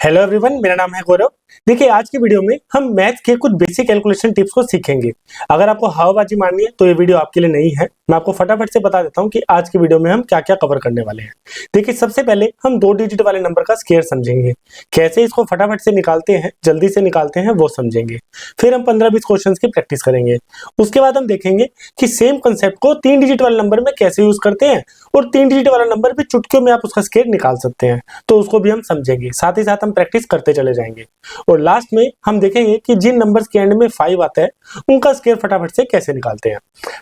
Hello everyone, मेरा नाम है गौरव। देखिए, आज की वीडियो में हम मैथ के कुछ बेसिक कैलकुलेशन टिप्स को सीखेंगे। अगर आपको हवाबाजी मारनी है तो ये वीडियो आपके लिए नहीं है। मैं आपको फटाफट से बता देता हूं कि आज की वीडियो में हम क्या क्या कवर करने वाले हैं। देखिए, सबसे पहले हम 2 डिजिट वाले नंबर का स्क्वायर समझेंगे, कैसे इसको फटाफट से निकालते हैं, जल्दी से निकालते हैं वो समझेंगे। फिर हम 15-20 क्वेश्चन की प्रैक्टिस करेंगे। उसके बाद हम देखेंगे कि सेम कंसेप्ट को 3 डिजिट वाले नंबर में कैसे यूज करते हैं और 3 डिजिट वाला नंबर भी चुटकियों में आप उसका स्क्वायर निकाल सकते हैं, तो उसको भी हम समझेंगे। साथ ही साथ हम प्रैक्टिस करते चले जाएंगे और लास्ट में हम देखेंगे कि जिन नंबर्स के एंड में 5 आता है उनका स्क्वायर फटाफट से कैसे निकालते हैं।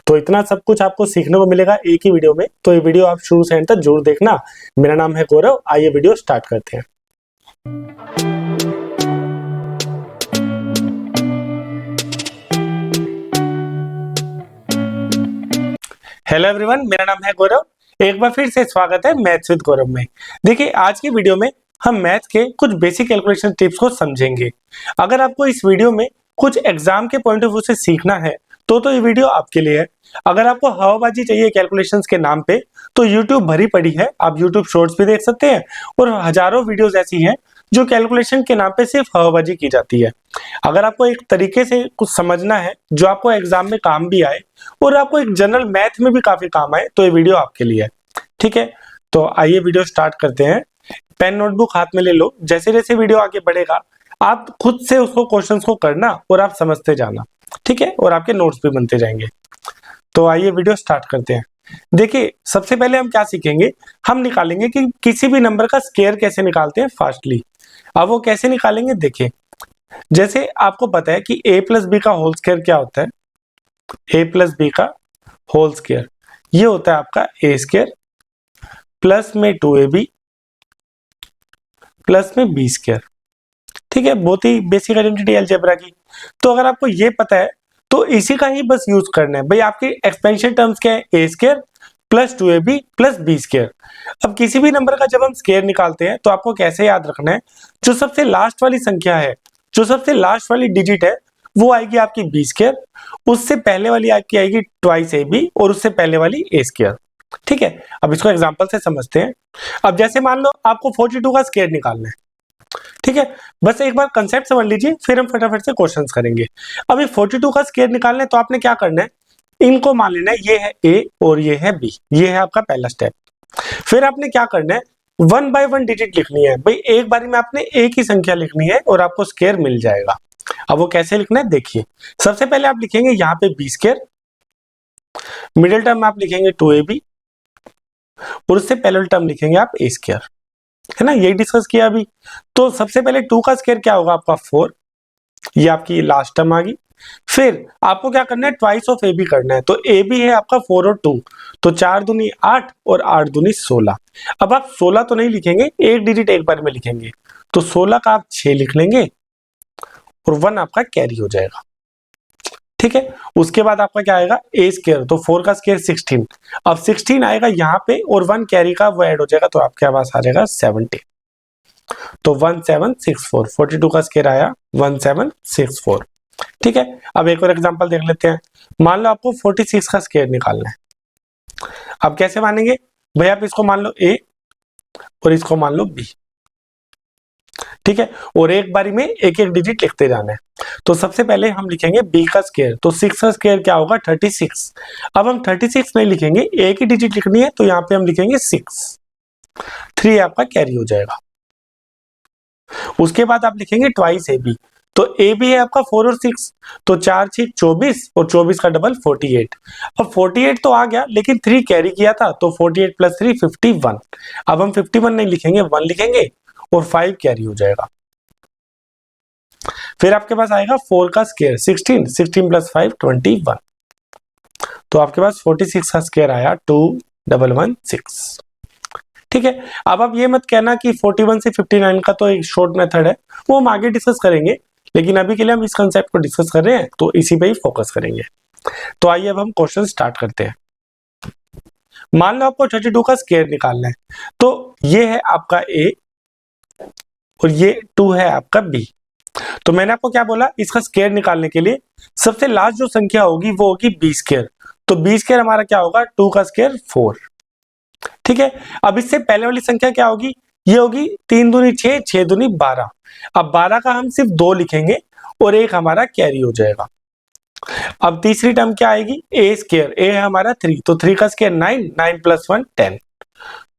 तो इतना सब कुछ आपको सीखने को मिलेगा एक ही वीडियो में, तो ये वीडियो आप शुरू से एंड तक जरूर देखना। मेरा नाम है गौरव। आइए वीडियो स्टार्ट करते हैं। हेलो एवरीवन, मेरा नाम है गौरव। एक बार फिर से स्वागत है मैथ्स विद गौरव में। देखिए, आज की वीडियो में हम मैथ के कुछ बेसिक कैलकुलेशन टिप्स को समझेंगे। अगर आपको इस वीडियो में कुछ एग्जाम के पॉइंट ऑफ व्यू से सीखना है तो ये वीडियो आपके लिए है। अगर आपको हवाबाजी चाहिए कैलकुलेशंस के नाम पे तो YouTube भरी पड़ी है, आप YouTube शॉर्ट्स भी देख सकते हैं और हजारों वीडियोस ऐसी हैं जो कैलकुलेशन के नाम पे सिर्फ हवाबाजी की जाती है। अगर आपको एक तरीके से कुछ समझना है जो आपको एग्जाम में काम भी आए और आपको एक जनरल मैथ में भी काफी काम आए तो ये वीडियो आपके लिए है। ठीक है, तो आइए वीडियो स्टार्ट करते हैं। पेन नोटबुक हाथ में ले लो। जैसे जैसे वीडियो आगे बढ़ेगा आप खुद से उसको क्वेश्चंस को करना और आप समझते जाना, ठीक है, और आपके नोट्स भी बनते जाएंगे। तो आइए वीडियो स्टार्ट करते हैं। देखिए, सबसे पहले हम क्या सीखेंगे, हम निकालेंगे कि किसी भी नंबर का स्क्वायर कैसे निकालते हैं फास्टली। अब वो कैसे निकालेंगे, देखिए, जैसे आपको पता है कि a प्लस बी का होल स्क्वायर क्या होता है। a प्लस बी का होल स्क्वायर ये होता है आपका a स्क्वायर प्लस में 2ab प्लस में b स्क्वायर। ठीक है, बहुत ही बेसिक आइडेंटिटी अलजेब्रा की। तो अगर आपको ये पता है तो इसी का ही बस यूज करना है। भाई, आपके एक्सपेंशन टर्म्स क्या है, a square plus 2ab plus b square. अब किसी भी नंबर का जब हम स्क्वायर निकालते हैं तो आपको कैसे याद रखना है, जो सबसे लास्ट वाली संख्या है, जो सबसे लास्ट वाली डिजिट है वो आएगी आपकी b स्क्वायर, उससे पहले वाली आपकी आएगी ट्वाइस ab और उससे पहले वाली a स्क्वायर। ठीक है, अब इसको एग्जांपल से समझते हैं। अब जैसे मान लो आपको 42 का स्क्वायर निकालना है। ठीक है, बस एक बार कंसेप्ट समझ लीजिए, फिर हम फटाफट से क्वेश्चंस करेंगे। अब ये 42 का स्क्वायर निकालना है तो आपने क्या करना है, इनको मान लेना है ये है a और ये है b, ये है आपका पहला स्टेप। फिर आपने क्या करना है, 1 बाय 1 डिजिट लिखनी है। भाई, एक बारी में आपने एक ही संख्या लिखनी है और आपको स्क्वायर मिल जाएगा। अब वो कैसे लिखना है, देखिए, सबसे पहले आप लिखेंगे यहाँ पे b स्क्वायर, मिडिल टर्म में आप लिखेंगे 2ab और उससे पहले टर्म लिखेंगे आप a स्क्वायर, है ना, यही डिस्कस किया अभी। तो सबसे पहले 2 का स्क्वायर क्या होगा आपका 4, ये आपकी लास्ट टर्म आ गई। फिर आपको क्या करना है, ट्वाइस ऑफ ए बी करना है। तो ए बी है आपका 4 और 2, तो 4 दूनी 8 और 8 दूनी 16। अब आप 16 तो नहीं लिखेंगे, एक डिजिट एक बार में लिखेंगे, तो 16 का आप 6 लिख लेंगे और 1 आपका कैरी हो जाएगा। ठीक है, उसके बाद आपका क्या आएगा, ए स्क्वायर, तो 4 का स्क्वायर 16। अब 16 आएगा यहाँ पे और 1 कैरी का वो ऐड हो जाएगा, तो आपके पास आ जाएगा 70। तो 1764, 42 का स्क्वायर आया 1764। ठीक है, अब एक और एग्जांपल देख लेते हैं। मान लो आपको 46 का स्क्वायर निकालना है। अब कैसे मानेंगे, भाई आप इसको मान लो a और इसको मान लो b। ठीक है, और एक बारी में एक एक डिजिट लिखते जाना है। तो सबसे पहले हम लिखेंगे b का स्क्वायर, तो 6 का स्क्वायर क्या होगा 36। अब हम 36 नहीं लिखेंगे, एक ही डिजिट लिखनी है, तो यहाँ पे हम लिखेंगे 6, 3 आपका कैरी हो जाएगा। उसके बाद आप लिखेंगे ट्वाइस ए बी, तो ए बी है आपका 4 और 6, तो 4 6 24 और 24 का डबल 48। अब 48 तो आ गया लेकिन 3 कैरी किया था, तो 48 प्लस 3 51। अब हम 51 नहीं लिखेंगे, 1 लिखेंगे और 5 कैरी हो जाएगा। फिर आपके पास आएगा 4 का स्क्वायर 16, 16 प्लस 5 21, तो आपके पास 46 का स्क्वायर आया 2116। ठीक है, अब आप ये मत कहना कि 41 से 59 का तो एक शॉर्ट मेथड है, वो हम आगे डिस्कस करेंगे, लेकिन अभी के लिए हम इस कंसेप्ट को डिस्कस कर रहे हैं तो इसी पे ही फोकस करेंगे। तो आइए अब हम क्वेश्चन स्टार्ट करते हैं। मान लो आपको 32 का स्क्वायर निकालना है, तो ये है आपका a और ये 2 है आपका b। तो मैंने आपको क्या बोला, इसका स्क्वायर निकालने के लिए सबसे लास्ट जो संख्या होगी वो होगी b स्क्वायर, तो b स्क्वायर हमारा क्या होगा, 2 का स्क्वायर 4। ठीक है, अब इससे पहले वाली संख्या क्या होगी, ये होगी 3 दूनी 6, 6 दूनी 12। अब 12 का हम सिर्फ 2 लिखेंगे और एक हमारा कैरी हो जाएगा। अब तीसरी टर्म क्या आएगी, ए स्क्वायर, ए है हमारा 3, तो 3 का स्क्वायर 9, 9 + 1 10।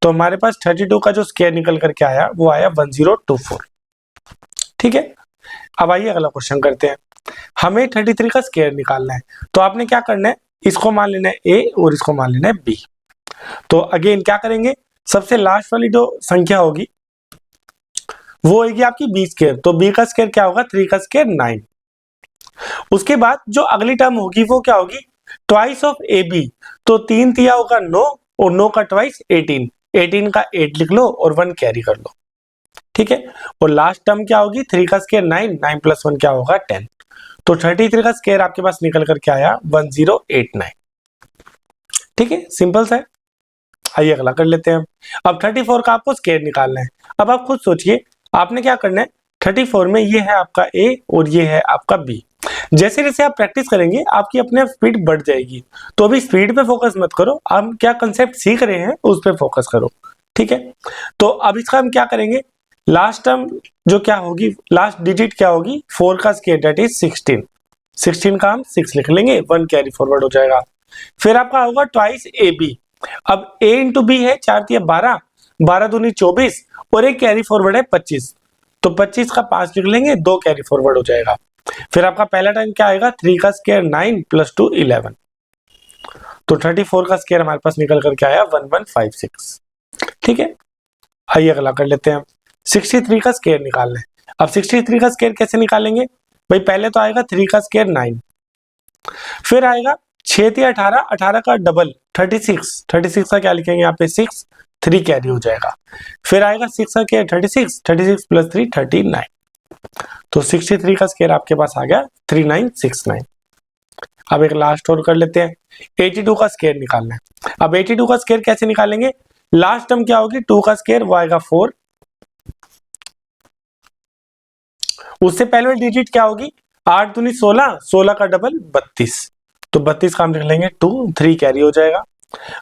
तो हमारे पास 32 का जो स्क्वायर निकल करके आया वो आया 1024। ठीक है, अब आइए अगला क्वेश्चन करते हैं। हमें 33 का स्क्वायर निकालना है, तो आपने क्या करना है, इसको मान लेना है ए और इसको मान लेना है बी। तो अगेन क्या करेंगे, सबसे लास्ट वाली जो संख्या होगी वो होगी आपकी बी स्क्वायर, तो बी का स्क्वायर क्या होगा, 3 का स्क्वायर 9। उसके बाद जो अगली टर्म होगी वो क्या होगी, ट्वाइस ऑफ ए बी, तो 3 तिया होगा 9 और 9 का ट्वाइस 18, 18 का 8 लिख लो और 1 कैरी कर लो। ठीक है, और लास्ट टर्म क्या होगी, 3 का स्क्वायर 9, 9 + 1 क्या होगा 10। तो 33 का स्क्वायर आपके पास निकल करके आया 1089। ठीक है, सिंपल सा है। आइए अगला कर लेते हैं। अब 34 का आपको स्क्वायर निकालना है। अब आप खुद सोचिए, आपने क्या करना है, 34 में ये है आपका ए और ये है आपका बी। जैसे जैसे आप प्रैक्टिस करेंगे आपकी अपने आप स्पीड बढ़ जाएगी। तो अभी स्पीड पे फोकस मत करो, आप क्या कंसेप्ट सीख रहे हैं उस पर फोकस करो। ठीक है, तो अब इसका हम क्या करेंगे, लास्ट टर्म जो क्या होगी, लास्ट डिजिट क्या होगी, 4 का स्क्वायर दैट इज 16, 16 का हम 6 लिख लेंगे, 1 कैरी फॉरवर्ड हो जाएगा। फिर आपका होगा ट्वाइस ए बी। अब a इंटू बी है 4 तिया 12, 12 दूनी 24 और एक कैरी फॉरवर्ड है 25, तो 25 का 5 लिख लेंगे, 2 कैरी फॉरवर्ड हो जाएगा। फिर आपका पहला टाइम क्या आएगा, 3 का स्क्वायर 9 + 2 11, तो 34 का स्क्वायर हमारे पास निकल करके आया 1156। ठीक है, आइए अगला कर लेते हैं। 63 का स्क्वायर निकालना है। अब 63 का स्क्वायर कैसे निकालेंगे भाई, पहले तो आएगा 3 का स्क्वायर 9, फिर आएगा 6 तिया 18, 18 का डबल 36, 36 का क्या लिखेंगे यहाँ पे 6, 3 कैरी हो जाएगा। फिर आएगा 6 का स्क्वायर 36, 36 + 3 39, तो 63 का स्क्वायर आपके पास आ गया 3969। अब एक लास्ट और कर लेते हैं, 82 का स्क्वायर निकालना है। अब 82 का स्क्वायर कैसे निकालेंगे, लास्ट टर्म क्या होगी, 2 का स्क्वायर वो आएगा 4, उससे पहले वाली डिजिट क्या होगी, 8 दूनी 16, 16 का डबल 32, तो 32 का हम लिख लेंगे 2, 3 कैरी हो जाएगा,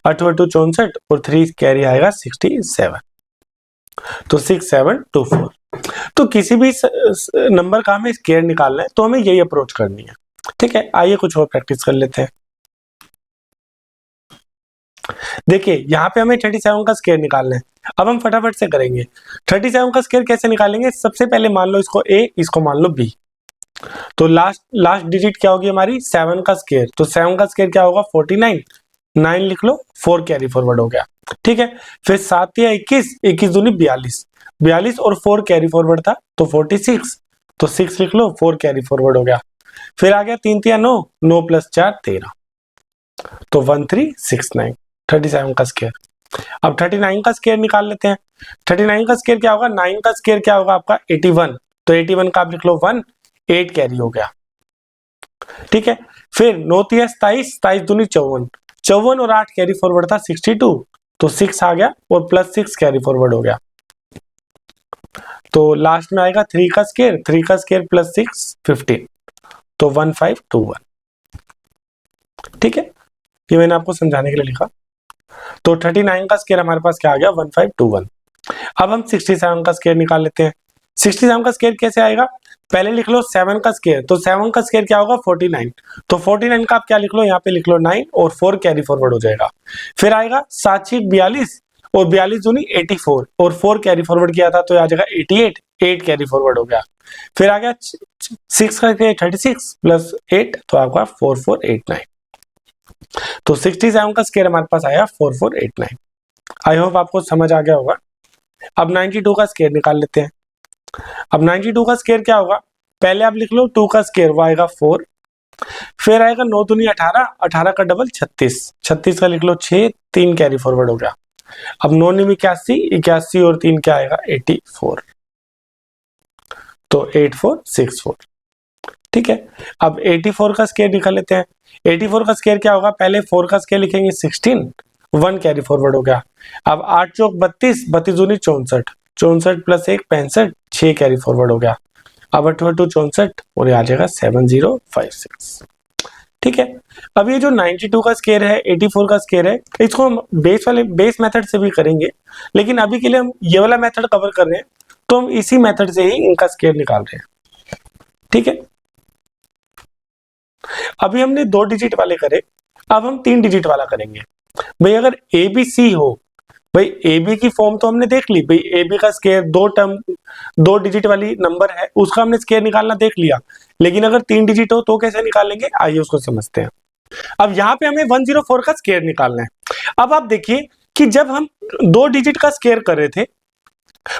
8 × 2 64 और 3 कैरी आएगा 67, तो 6724। तो किसी भी नंबर का हमें स्क्वायर निकालना है तो हमें यही अप्रोच करनी है। ठीक है, आइए कुछ और प्रैक्टिस कर लेते हैं। देखिए यहाँ पे हमें 37 का स्क्वायर निकालना है। अब हम फटाफट से करेंगे। 37 का स्क्वायर कैसे निकालेंगे, सबसे पहले मान लो इसको a, इसको मान लो b, तो लास्ट डिजिट क्या होगी हमारी 7 का स्क्वायर, तो 7 का स्क्वायर क्या होगा 49, 9 लिख लो, 4 कैरी फॉरवर्ड हो गया। ठीक है, फिर 7 या 21, 21 दूनी 42, 42 और 4 कैरी फॉरवर्ड था तो 46, तो 6 लिख लो, 4 कैरी फॉरवर्ड हो गया। फिर आ गया 3 तिया 9, 9 + 4 13, तो 1369, 37 का स्क्वायर। अब 39 का स्क्वायर निकाल लेते हैं। 39 का स्क्वायर क्या होगा, 9 का स्क्वायर क्या होगा आपका 81, तो 81 का आप लिख लो 1, 8 कैरी हो गया। ठीक है, फिर 9 तिया 27, 27 दूनी 54, 54 और 8 कैरी फॉरवर्ड था 62, तो 6 आ गया और +6 कैरी फॉरवर्ड हो गया। तो लास्ट में आएगा 3 का स्क्वायर, 3 का स्क्वायर +6 15, तो 1521। ठीक है, ये मैंने आपको समझाने के लिए लिखा। तो 39 का स्क्वायर हमारे पास क्या आ गया 1521। अब हम 67 का स्क्वायर निकाल लेते हैं। 67 का स्क्वायर कैसे आएगा, पहले लिख लो 7 का स्क्वायर, तो 7 का स्क्वायर क्या होगा 49, तो 49 का आप क्या लिख लो, यहाँ पे लिख लो 9 और 4 कैरी फॉरवर्ड हो जाएगा। फिर आएगा 7 × 42 और 42 दूनी 84 और 4 कैरी फॉरवर्ड किया था तो आ जाएगा 88, 8 कैरी फॉरवर्ड हो गया। फिर आ गया 6 का 36 + 8, तो आपका 4489, तो 67 का स्क्वायर हमारे पास आया 4489। आई होप आपको समझ आ गया होगा। अब 92 का स्क्वायर निकाल लेते हैं। अब 92 का स्क्वायर क्या होगा, पहले आप लिख लो 2 का स्क्वायर वो आएगा 4, फिर आएगा 9 दूनी 18, 18 का डबल 36, 36 का लिख लो 6, 3 कैरी फॉरवर्ड हो गया। अब 9 × 81, 81 और 3 क्या आएगा 84, तो 8464। ठीक है, अब 84 का स्क्वायर निकाल लेते हैं। 84 का स्क्वायर क्या होगा, पहले 4 का स्क्वायर लिखेंगे 16, 1 कैरी फॉरवर्ड हो गया। अब 8 × 32, 32 दूनी 64, 64 + 1 65, 6 कैरी फॉरवर्ड हो गया। अब 8 × 2 64 और ये आ जाएगा 7056। ठीक है। अब ये जो 92 का स्क्वायर है, 84 का स्क्वायर है, इसको हम बेस मेथड से भी करेंगे, लेकिन अभी के लिए हम ये वाला मेथड कवर कर रहे हैं, तो हम इसी मेथड से ही इनका स्क्वायर निकाल रहे हैं। ठीक है, अभी हमने 2 डिजिट वाले करे, अब हम 3 डिजिट वाला करेंगे। भाई अगर ए बी सी हो, भाई ए बी की फॉर्म तो हमने देख ली, भाई ए बी का स्क्वायर 2 डिजिट वाली नंबर है, उसका हमने स्क्वायर निकालना देख लिया, लेकिन अगर 3 डिजिट हो तो कैसे निकालेंगे, आइए उसको समझते हैं। अब यहाँ पे हमें 104 का स्क्वायर निकालना है। अब आप देखिए कि जब हम 2 डिजिट का स्क्वायर कर रहे थे,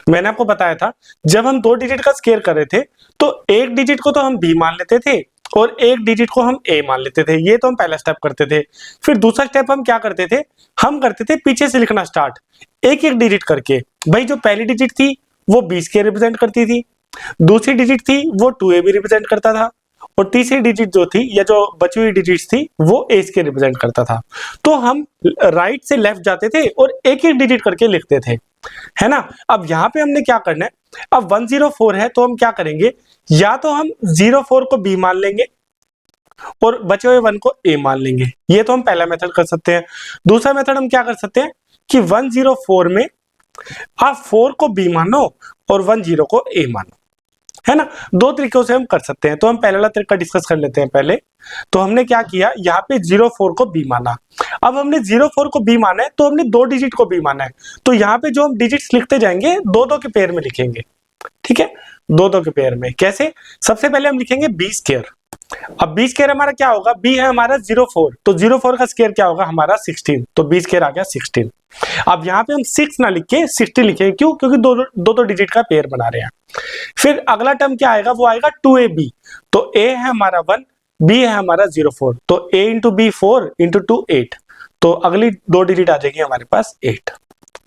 मैंने आपको बताया था, जब हम 2 डिजिट का स्क्वायर कर रहे थे तो एक डिजिट को तो हम बी मान लेते थे और एक डिजिट को हम ए मान लेते थे, ये तो हम पहला स्टेप करते थे। फिर दूसरा स्टेप हम क्या करते थे, हम करते थे पीछे से लिखना स्टार्ट, एक एक डिजिट करके। भाई जो पहली डिजिट थी वो 20 के रिप्रेजेंट करती थी, दूसरी डिजिट थी वो 2a भी रिप्रेजेंट करता था, और तीसरी डिजिट जो थी या जो बची हुई डिजिट्स थी वो एस के रिप्रेजेंट करता था। तो हम राइट से लेफ्ट जाते थे और एक एक डिजिट करके लिखते थे, है ना। अब यहाँ पे हमने क्या करना है, अब 104 है तो हम क्या करेंगे, या तो हम 04 को बी मान लेंगे और बचे हुए 1 को ए मान लेंगे, ये तो हम पहला मेथड कर सकते हैं। दूसरा मेथड हम क्या कर सकते हैं कि 104 में आप 4 को बी मानो और 10 को ए मानो, है ना। 2 तरीकों से हम कर सकते हैं, तो हम पहला तरीका डिस्कस कर लेते हैं पहले। तो हमने क्या किया, यहाँ पे 04 को बी माना। अब हमने 04 को बी माना है तो हमने 2 डिजिट को बी माना है, तो यहाँ पे जो हम डिजिट्स लिखते जाएंगे 2-2 के पेयर में लिखेंगे। ठीक है, 2-2 के पेयर में कैसे, सबसे पहले हम लिखेंगे बी स्क्वायर। अब बी स्क्वायर हमारा क्या होगा, बी है हमारा 04, तो 04 का स्क्वायर क्या होगा हमारा 16, तो बी स्क्वायर आ गया 16। अब यहाँ पे हम 6 ना लिख के 60 लिखेंगे, क्यों, क्योंकि दो डिजिट का पेयर बना रहे हैं। फिर अगला टर्म क्या आएगा, वो आएगा 2ab, तो a है हमारा 1, b है हमारा 04, तो a इंटू बी 4 इंटू 2 8, तो अगली 2 डिजिट आ जाएगी हमारे पास 8,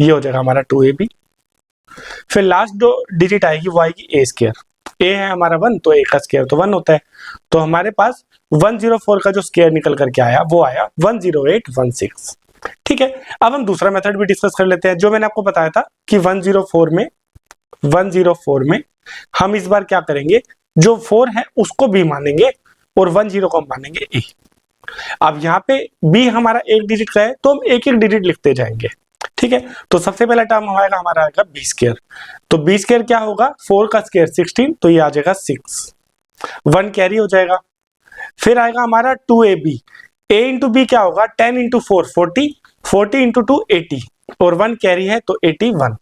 ये हो जाएगा हमारा 2ab। फिर लास्ट 2 डिजिट आएगी वो आएगी a स्क्वायर, a है हमारा 1, तो a का स्क्वायर तो 1 होता है, तो हमारे पास 104 का जो स्क्वायर निकल करके आया वो आया 10816। ठीक है, अब हम दूसरा मेथड भी डिस्कस कर लेते हैं, जो मैंने आपको बताया था कि 104 में हम इस बार क्या करेंगे, जो 4 है उसको b मानेंगे और 10 को मानेंगे a। अब यहाँ पे b हमारा एक डिजिट का है तो हम एक एक डिजिट लिखते जाएंगे। ठीक है, तो सबसे पहला टर्म हमारा आएगा बी स्क्वायर, तो बी स्क्वायर क्या होगा, 4 का स्क्वायर 16, तो ये आ जाएगा 6, 1 कैरी हो जाएगा। फिर आएगा हमारा 2ab, a इंटू बी क्या होगा, 10 इंटू 4 40, 40 इंटू 2 80, और 1 कैरी है तो 81,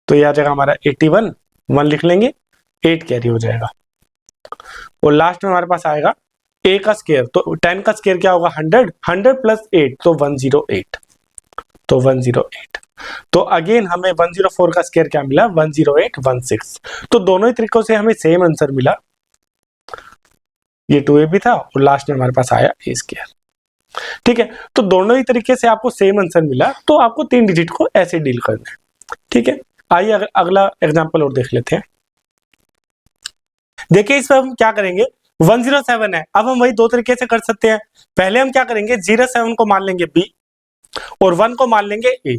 तो ये आ जाएगा हमारा 81, 1 लिख लेंगे, 8 कैरी हो जाएगा। और लास्ट में हमारे पास आएगा a का स्क्वायर, तो 10 का स्क्वायर क्या होगा 100, 100 प्लस 8 तो 108, तो 108। तो अगेन हमें 104 का स्क्वायर क्या मिला, 10816। तो दोनों ही तरीकों से हमें सेम आंसर मिला, ये 2ab था और लास्ट में हमारे पास आया a स्क्वायर। ठीक है, तो दोनों ही तरीके से आपको सेम आंसर मिला, तो आपको 3 डिजिट को ऐसे डील करना है। ठीक है, आइए अगला एग्जांपल और देख लेते हैं। देखिए इस पर हम क्या करेंगे, 107 है, अब हम वही 2 तरीके से कर सकते हैं। पहले हम क्या करेंगे, 07 को मान लेंगे b और 1 को मान लेंगे a।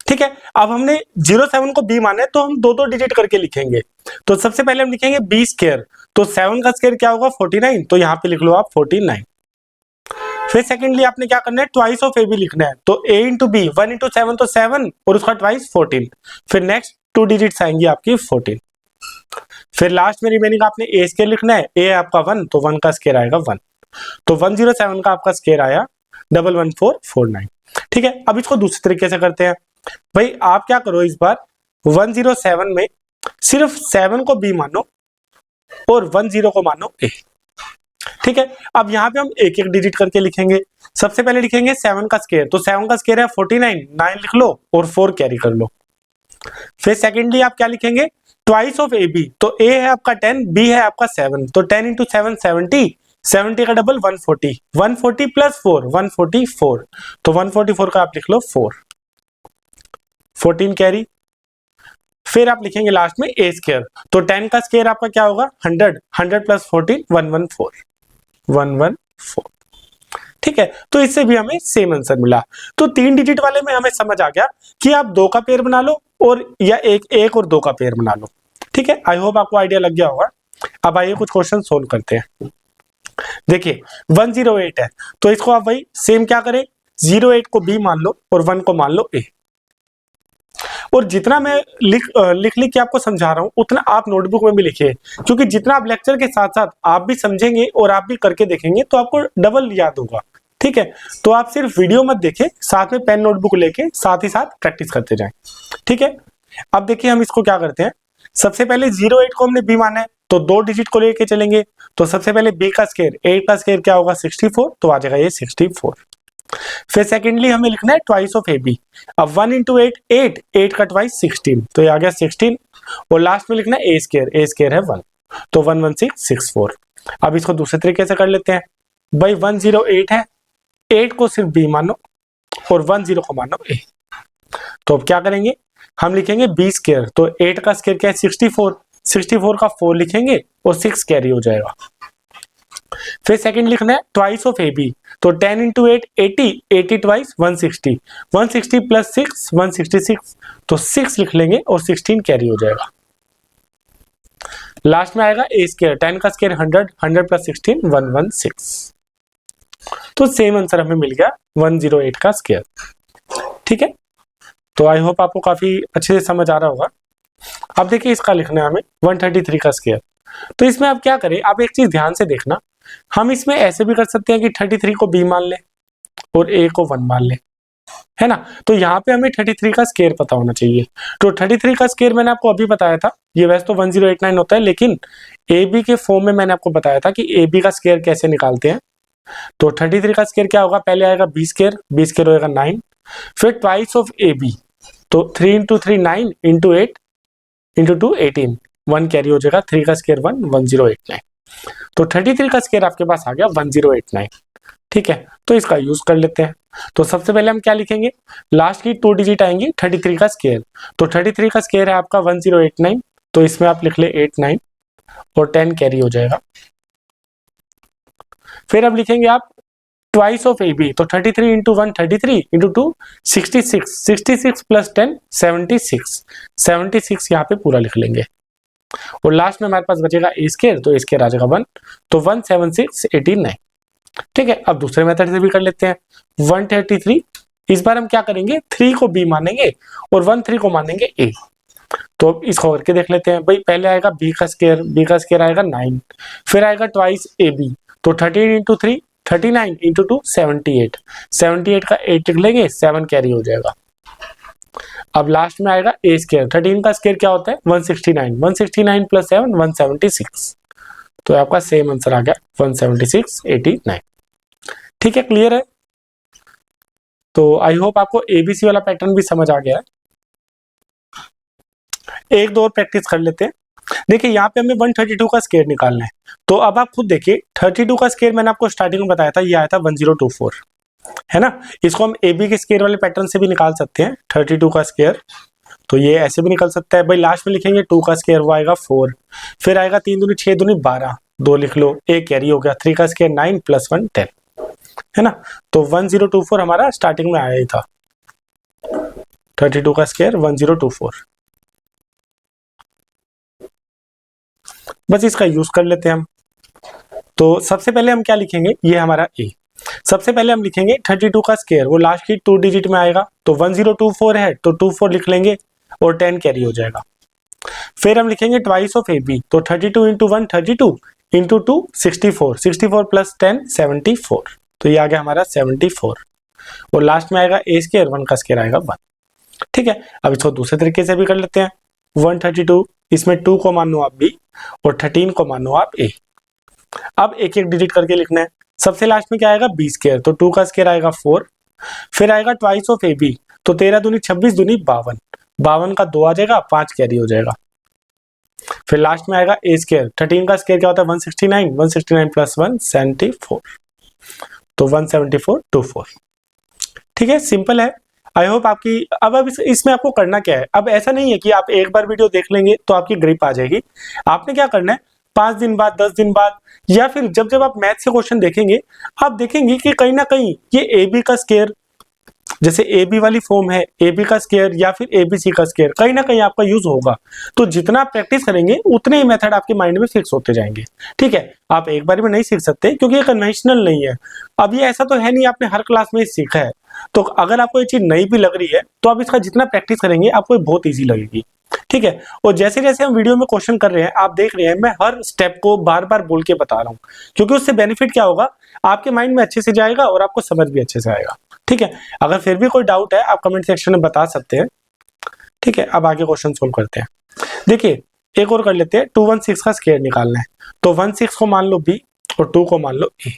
ठीक है, अब हमने 07 को b माना है तो हम 2-2 डिजिट करके लिखेंगे। तो सबसे पहले हम लिखेंगे b स्क्वायर, तो 7 का स्क्वायर क्या होगा 49, तो यहाँ पे लिख लो आप 49। फिर सेकेंडली आपने क्या करना है, ट्वाइस ऑफ ए बी लिखना है, तो a इंटू बी 1 इंटू 7 तो 7 और उसका ट्वाइस 14, फिर नेक्स्ट 2 डिजिट्स आएंगी आपकी 14। फिर लास्ट में रिमेनिंग आपने ए स्क्वायर लिखना है, ए है आपका 1, तो 1 का स्क्वायर आएगा 1, तो 107 का आपका स्क्वायर आया 11449। ठीक है, अब इसको दूसरे तरीके से करते हैं। भाई आप क्या करो, इस बार 107 में सिर्फ 7 को b मानो और 10 को मानो a। ठीक है, अब यहाँ पे हम एक एक डिजिट करके लिखेंगे। सबसे पहले लिखेंगे 7 का स्क्वायर, तो 7 का स्क्वायर है 49, 9 लिख लो और 4 कैरी कर लो। फिर सेकेंडली आप क्या लिखेंगे, ट्वाइस ऑफ ए बी, तो a है आपका 10, b है आपका 7, तो 10 इंटू 7 70, 70 का डबल 140, 140 प्लस 4 144, तो 144 का आप लिख लो 4, 14 कैरी। फिर आप लिखेंगे लास्ट में a स्क्वायर, तो 10 का स्क्वायर आपका क्या होगा 100, 100 प्लस 14 114। ठीक है, तो इससे भी हमें सेम आंसर मिला। तो 3 डिजिट वाले में हमें समझ आ गया कि आप 2 का पेयर बना लो और या एक और 2 का पेयर बना लो। ठीक है, आई होप आपको आइडिया लग गया होगा। अब आइए कुछ क्वेश्चन सोल्व करते हैं। देखिए 108 है, तो इसको आप वही सेम क्या करें, 08 को बी मान लो और 1 को मान लो ए। और जितना मैं लिख के आपको समझा रहा हूं उतना आप नोटबुक में भी लिखिए, क्योंकि जितना आप लेक्चर के साथ साथ आप भी समझेंगे और आप भी करके देखेंगे तो आपको डबल याद होगा। ठीक है, तो आप सिर्फ वीडियो मत देखें, साथ में पेन नोटबुक लेके साथ ही साथ प्रैक्टिस करते जाएं। ठीक है, अब देखिए हम इसको क्या करते हैं। सबसे पहले 08 को हमने बी माना है, तो 2 डिजिट को लेके चलेंगे। तो सबसे पहले बी का स्क्वायर, 8 का स्क्वायर क्या होगा 64, तो आ जाएगा ये 64। फिर सेकेंडली हमें लिखना है ट्वाइस ऑफ ए बी। अब 1 इंटू 8 8, 8 का ट्वाइस 16, तो ये आ गया 16। और लास्ट में लिखना है ए स्क्वायर है 1, तो 11664। अब इसको दूसरे तरीके से कर लेते हैं। भाई 108 है, 8 को सिर्फ बी मानो और 10 को मानो ए। तो अब क्या करेंगे, हम लिखेंगे बी स्क्वायर, तो 8 का स्क्वायर क्या है 64, 64 का 4 लिखेंगे और 6 कैरी हो जाएगा। फिर सेकंड लिखना है ट्वाइस ऑफ ए बी, तो 10 इंटू 8 80, 80 ट्वाइस 160, 160 प्लस 6 166, तो 6 लिख लेंगे और 16 कैरी हो जाएगा। लास्ट में आएगा ए स्क्वायर, 10 का स्क्वायर 100, 100 प्लस 16 116। तो सेम आंसर हमें मिल गया 108 का स्क्वायर। ठीक है, तो आई होप आपको काफी अच्छे से समझ आ रहा होगा। अब देखिए इसका लिखना है हमें 133 का स्क्वायर। तो इसमें आप क्या करें, आप एक चीज ध्यान से देखना, हम इसमें ऐसे भी कर सकते हैं कि 33 को बी मान ले और ए को 1 मान ले, है ना। तो यहाँ पे हमें 33 का स्क्वायर पता होना चाहिए। तो 33 का स्क्वायर मैंने आपको अभी बताया था, ये वैसे तो 1089 होता है, लेकिन ए बी के फॉर्म में मैंने आपको बताया था कि ए बी का स्क्वायर कैसे निकालते हैं। तो 33 का स्क्वायर क्या होगा, पहले आएगा बी स्क्वायर होगा 9, फिर ट्वाइस ऑफ ए बी, तो 3 इंटू 3 9 इंटू 8 इंटू 2 18, 1 कैरी हो जाएगा, 3 का स्क्वायर 1 1089। तो 33 का स्क्वायर आपके पास आ गया 1089। ठीक है, तो इसका यूज कर लेते हैं। तो सबसे पहले हम क्या लिखेंगे, लास्ट की 2 डिजिट आएंगी 33 का स्क्वायर, तो 33 का स्क्वायर है आपका 1089, तो इसमें आप लिख ले 89 और 10 कैरी हो जाएगा। फिर अब लिखेंगे आप ट्वाइस ऑफ ए बी, तो 33 इंटू 1 33 इंटू 2 66, 66 प्लस 10 76, 76 यहाँ पे पूरा लिख लेंगे। और लास्ट में हमारे पास बचेगा ए स्क्वायर, तो ए स्क्वायर आ जाएगा 1, तो 176 89। ठीक है, अब दूसरे मेथड से भी कर लेते हैं। 133, इस बार हम क्या करेंगे, 3 को बी मानेंगे और 13 को मानेंगे ए। तो अब इसको करके देख लेते हैं। भाई पहले आएगा बी का स्क्वायर आएगा 9, फिर आएगा ट्वाइस ए बी, तो 13 इंटू 3 39 इंटू 2 78, 78 का 8 लिख लेंगे, 7 कैरी हो जाएगा। अब लास्ट में आएगा ए स्क्वायर, 13 का स्क्वायर क्या होता है 169, 169 प्लस 7 176, तो आपका सेम आंसर आ गया 176 89। ठीक है, क्लियर है। तो आई होप आपको एबीसी वाला पैटर्न भी समझ आ गया है। एक दो और प्रैक्टिस कर लेते हैं। देखिए यहाँ पे हमें 132 का स्क्वायर निकालना है, तो अब आप खुद देखिए 32 का स्क्वायर मैंने आपको स्टार्टिंग में बताया था, ये आया था 1024, है ना। इसको हम ए बी के स्क्वायर वाले पैटर्न से भी निकाल सकते हैं 32 का स्क्वायर, तो ये ऐसे भी निकल सकता है। भाई लास्ट में लिखेंगे 2 का स्क्वायर, वो आएगा 4, फिर आएगा 3 दूनी 6 दूनी 12, 2 लिख लो, ए कैरी हो गया, 3 का स्क्वायर 9 प्लस 1 10, है ना। तो 1024 हमारा स्टार्टिंग में आया ही था, 32 का स्क्वायर 1024। बस इसका यूज कर लेते हैं हम। तो सबसे पहले हम क्या लिखेंगे, ये हमारा ए। सबसे पहले हम लिखेंगे 32 का स्क्वायर, वो लास्ट की 2 डिजिट में आएगा, तो 1024 है तो 24 लिख लेंगे और 10 कैरी हो जाएगा। फिर हम लिखेंगे ट्वाइस ऑफ ए बी, तो 32 इंटू 1 32 इंटू 2 64, 64 प्लस 10 74, तो ये आ गया हमारा 74। और लास्ट में आएगा ए स्क्वायर, 1 का स्क्वायर आएगा 1। ठीक है, अब इसको दूसरे तरीके से भी कर लेते हैं। 132, इसमें 2 को मानो आप बी और 13 को मानो आप ए। अब एक एक डिजिट करके लिखना है। सबसे लास्ट में क्या आएगा बी स्क्वायर, तो 2 का स्क्वायर आएगा 4, फिर आएगा ट्वाइस ऑफ ए बी, तो 13 दूनी 26 दूनी 52, 52 का 2 आ जाएगा, 5 कैरी हो जाएगा। फिर लास्ट में आएगा ए स्क्वायर, 13 का स्क्वायर क्या होता है 169, 169 प्लस 1 74, तो 174 24। ठीक है, सिंपल है। आई होप आपकी अब इसमें आपको करना क्या है, अब ऐसा नहीं है कि आप एक बार वीडियो देख लेंगे तो आपकी ग्रिप आ जाएगी। आपने क्या करना है, 5 दिन बाद 10 दिन बाद या फिर जब जब आप मैथ से क्वेश्चन देखेंगे, आप देखेंगे कि कहीं ना कहीं ये ए बी का स्क्वायर जैसे ए बी वाली फॉर्म है, ए बी का स्क्वायर या फिर ए बी सी का स्क्वायर, कहीं ना कहीं आपका यूज होगा। तो जितना आप प्रैक्टिस करेंगे उतने ही मेथड आपके माइंड में फिक्स होते जाएंगे। ठीक है, आप एक बार में नहीं सीख सकते क्योंकि ये कन्वेंशनल नहीं है। अब ये ऐसा तो है नहीं आपने हर क्लास में सीखा है, तो अगर आपको ये चीज नई भी लग रही है तो आप इसका जितना प्रैक्टिस करेंगे आपको ये बहुत ईजी लगेगी। ठीक है, और जैसे जैसे हम वीडियो में क्वेश्चन कर रहे हैं आप देख रहे हैं, मैं हर स्टेप को बार बार बोल के बता रहा हूँ, क्योंकि उससे बेनिफिट क्या होगा, आपके माइंड में अच्छे से जाएगा और आपको समझ भी अच्छे से आएगा। ठीक है, अगर फिर भी कोई डाउट है आप कमेंट सेक्शन में बता सकते हैं। ठीक है, अब आगे क्वेश्चन सोल्व करते हैं। देखिए एक और कर लेते हैं, 216 का स्क्वायर निकालना है। तो 16 को मान लो बी और 2 को मान लो ए।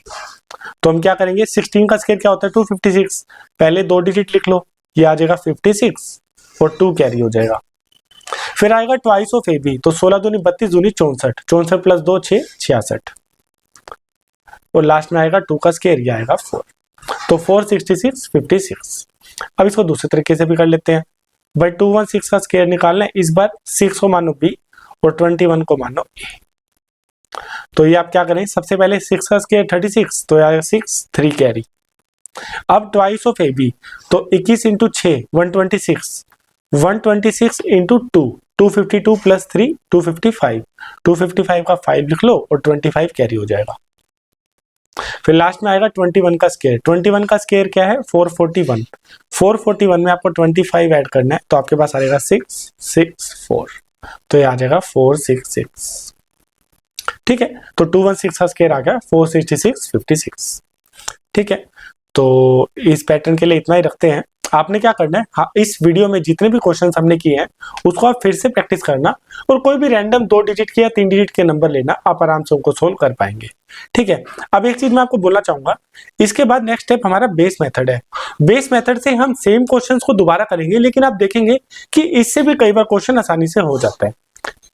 तो हम क्या करेंगे, 16 का स्क्वायर क्या होता है 256, पहले 2 डिजिट लिख लो, ये आ जाएगा 56 और 2 कैरी हो जाएगा। फिर आएगा ट्वाइस ऑफ ए बी, तो 16 दूनी 32 दूनी 64, 64 प्लस 2 6 66, और लास्ट में आएगा 2 का स्क्वायर, ये आएगा 4, तो 466 56। अब इसको दूसरे तरीके से भी कर लेते हैं भाई, 216 का स्क्वायर निकालना है, इस बार 6 को मानो बी और 21 को मानो ए। तो ये आप क्या करें, सबसे पहले 6 का स्क्वायर 36, तो आएगा 6 3 कैरी। अब ट्वाइस ऑफ ए बी, तो 21 इंटू 6 126, 126 इंटू 2 252 प्लस 3 255, 255 का 5 लिख लो और 25 कैरी हो जाएगा। फिर लास्ट में आएगा 21 का स्क्वायर, 21 का स्क्वायर क्या है 441, 441 में आपको 25 ऐड करना है, तो आपके पास आएगा 664, तो ये आ जाएगा 466। ठीक है, तो 216 का स्क्वायर आ गया 466 56। ठीक है, तो इस पैटर्न के लिए इतना ही रखते हैं। आपने क्या करना है, हाँ, इस वीडियो में जितने भी क्वेश्चंस हमने किए हैं उसको आप फिर से प्रैक्टिस करना, और कोई भी रैंडम 2 डिजिट के या 3 डिजिट के नंबर लेना, आप आराम से उनको सोल्व कर पाएंगे। ठीक है, अब एक चीज मैं आपको बोलना चाहूंगा, इसके बाद नेक्स्ट स्टेप हमारा बेस मेथड है। बेस मेथड से हम सेम क्वेश्चंस को दोबारा करेंगे, लेकिन आप देखेंगे कि इससे भी कई बार क्वेश्चन आसानी से हो जाता है।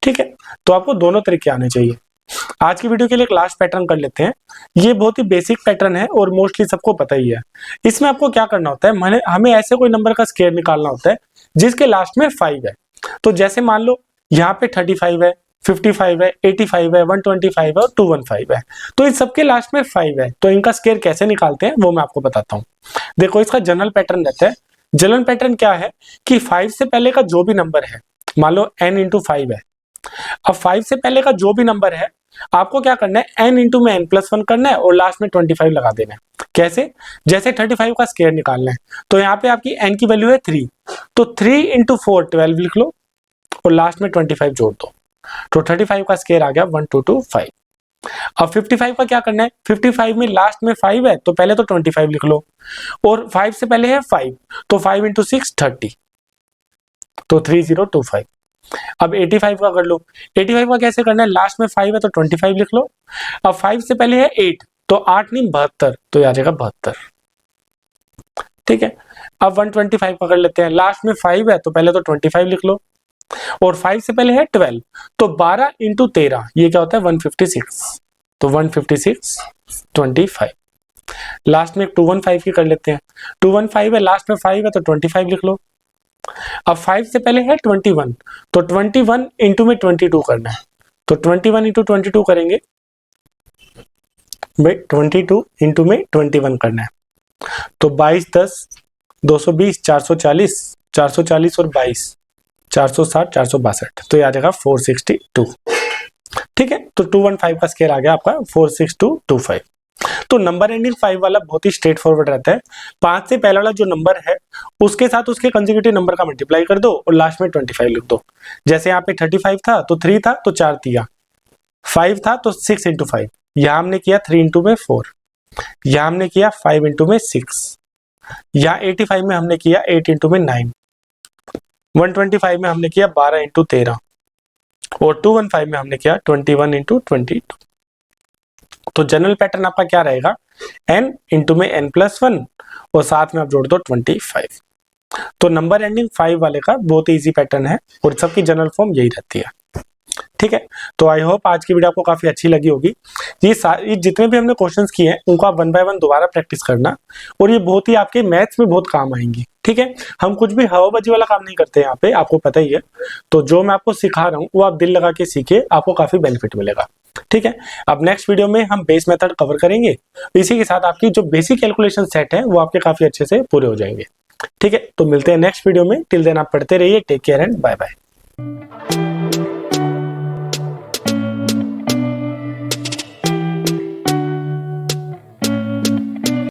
ठीक है, तो आपको दोनों तरीके आने चाहिए। आज की वीडियो के लिए एक लास्ट पैटर्न कर लेते हैं। ये बहुत ही बेसिक पैटर्न है और मोस्टली सबको पता ही है। इसमें आपको क्या करना होता है, हमें ऐसे कोई नंबर का स्क्वायर निकालना होता है जिसके लास्ट में 5 है। तो जैसे मान लो यहाँ पे 35 है, 55 है, 85 है, 125 है और 215 है, तो इन सबके लास्ट में 5 है। तो इनका स्क्वायर कैसे निकालते हैं वो मैं आपको बताता हूँ। देखो इसका जनरल पैटर्न रहता है। जनरल पैटर्न क्या है कि 5 से पहले का जो भी नंबर है, मान लो n इंटू 5 है, अब 5 से पहले का जो भी नंबर है आपको क्या करना है, n इंटू में n+1 करना है और लास्ट में 25 लगा देना है। कैसे, जैसे 35 का स्क्वायर निकालना है, तो यहाँ पे आपकी n की वैल्यू है 3, तो 3 इंटू 4 12 लिख लो और लास्ट में 25 जोड़ दो, तो 35 का स्क्वायर आ गया 1225। अब 55 का क्या करना है, 55 में लास्ट में 5 है, तो पहले तो 25 लिख लो, और 5 से पहले है 5, तो 5 इंटू 6 30, तो 3025। अब 85 का कर लो, 85 का कैसे करना है, लास्ट में 5 है तो 25 लिख लो, अब 5 से पहले है 8, तो 8 नहीं 72, तो आ जाएगा 72। ठीक है, अब 125 का कर लेते हैं, लास्ट में 5 है तो पहले तो 25 लिख लो, और 5 से पहले है 12, तो 12 इंटू 13 ये क्या होता है 156, तो 156 25। लास्ट में 215 की कर लेते हैं, 215 है लास्ट में 5 है तो 25 लिख लो, अब 5 से पहले है 21, तो 21 इंटू में 22 करना है, तो 21 इंटू 22 करेंगे भाई, 22 इंटू में 21 करना है, तो 22 10 220 440 440 और 22 460 462, तो ये आ जाएगा 462। ठीक है, तो 215 का स्क्वायर आ गया आपका 46225। तो नंबर एंडिंग 5 वाला बहुत ही स्ट्रेट फॉरवर्ड रहता है। 5 से पहला वाला जो नंबर है उसके साथ उसके कंसेक्यूटिव नंबर का मल्टीप्लाई कर दो और लास्ट में 25 लिख दो। जैसे यहाँ पे 35 था तो 3 था तो 4 दिया, 5 था तो 6 इंटू 5, यहाँ हमने किया 3 इंटू में 4, यहाँ हमने किया 5 इंटू में 6, यहाँ 85 में हमने किया 8 इंटू में 9, 125 में हमने किया 12 इंटू 13, और 215 में हमने किया 21 इंटू 22। तो जनरल पैटर्न आपका क्या रहेगा, n इंटू में n+1 और साथ में आप जोड़ दो 25। तो नंबर एंडिंग 5 वाले का बहुत इजी पैटर्न है और सबकी जनरल फॉर्म यही रहती है। ठीक है, तो आई होप आज की वीडियो आपको काफी अच्छी लगी होगी। ये जितने भी हमने क्वेश्चंस किए हैं उनको आप 1 बाय 1 दोबारा प्रैक्टिस करना, और ये बहुत ही आपके मैथ्स में बहुत काम आएंगी। ठीक है, हम कुछ भी हवाबाजी वाला काम नहीं करते यहाँ पे, आपको पता ही है। तो जो मैं आपको सिखा रहा हूँ वो आप दिल लगा के सीखिए, आपको काफी बेनिफिट मिलेगा। ठीक है, अब नेक्स्ट वीडियो में हम बेस मेथड कवर करेंगे, इसी के साथ आपकी जो बेसिक कैलकुलेशन सेट है वो आपके काफी अच्छे से पूरे हो जाएंगे। ठीक है, तो मिलते हैं नेक्स्ट वीडियो में। टिल देन आप पढ़ते रहिए। Take care and bye bye.